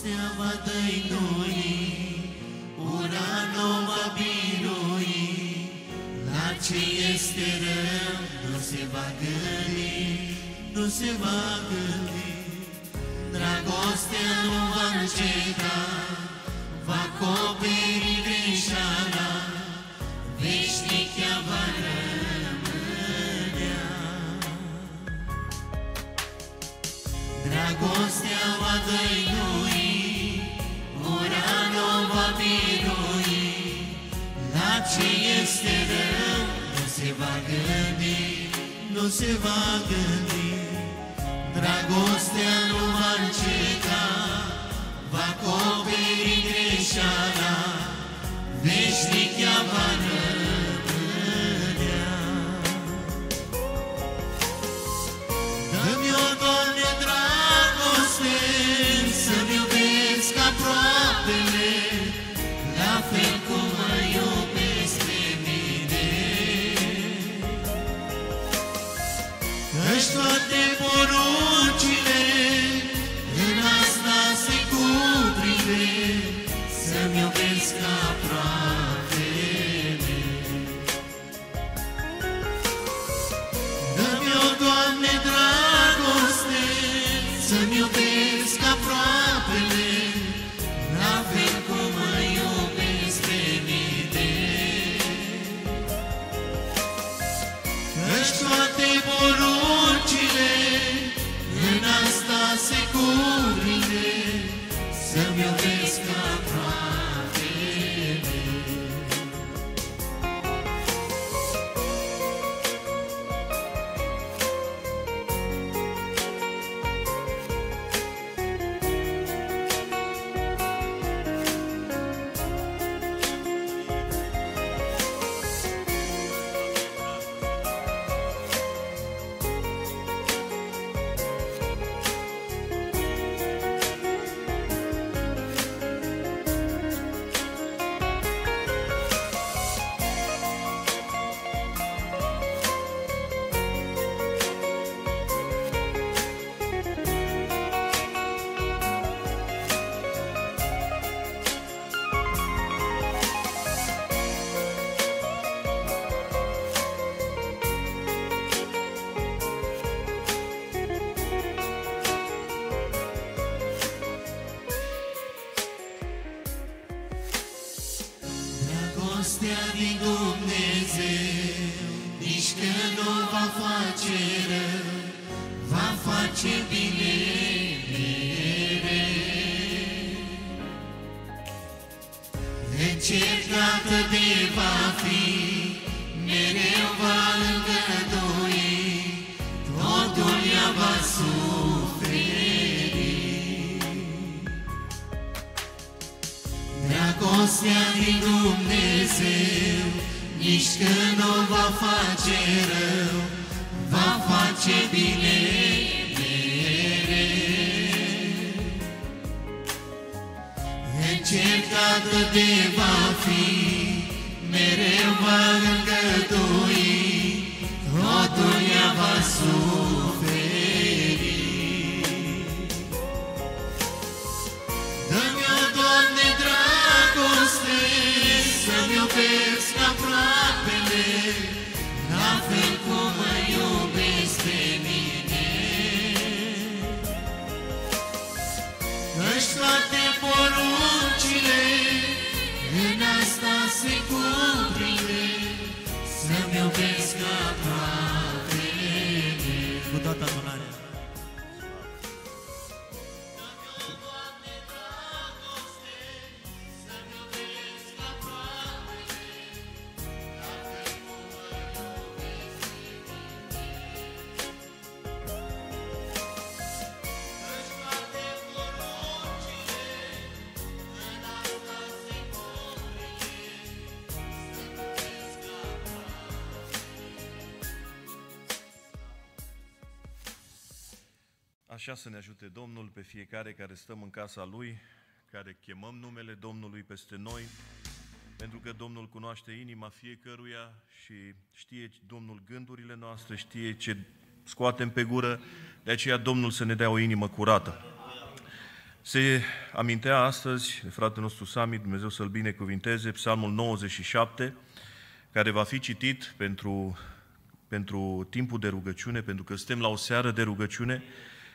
Dragostea va dăinui, ura nu va birui, la ce este rău nu se va gândi, nu se va gândi. Dragostea nu va înceta, va acoperi greșeala, veșnic ea va rămânea. Dragostea va dăinui, ura nu va birui, la ce este rău nu se va gândi, nu se va gândi. Dragostea nu va înceta, va acoperi greșeala, veșnic ea va rămânea. Dă-mi-o, Doamne, dragoste, să-mi iubesc aproapele, la fel cum mă iubesc pe mine. Căci toate poruncile în asta se cuprinde, să-mi iubesc aproapele. Dă-mi-o, Doamne, dragoste, să-mi iubesc aproapele, la fel cum mă iubesc pe mine. Căci toate poruncile în asta se cuprinde, să-mi iubesc aproapele. Dragostea din Dumnezeu nici când nu va face rău, va face bine mereu. Încercată de va fi, mereu va îngădui, totul ea va suferi. Dragostea din Dumnezeu nici când nu va face rău, va face bine mereu. Încercată de va fi, mereu va îngădui, totul ea va suferi. Dă-mi-o, Doamne, dragoste, să-mi iubesc aproapele, la fel cum mă iubesc pe mine. Căci toate poruncile în asta se cuprinde, să-mi iubesc aproapele. Cu toată adunarea. Așa să ne ajute Domnul pe fiecare care stăm în casa Lui, care chemăm numele Domnului peste noi, pentru că Domnul cunoaște inima fiecăruia și știe Domnul gândurile noastre, știe ce scoatem pe gură, de aceea Domnul să ne dea o inimă curată. Se amintea astăzi de fratele nostru Sami, Dumnezeu să-l binecuvinteze, Psalmul 97, care va fi citit pentru timpul de rugăciune, pentru că suntem la o seară de rugăciune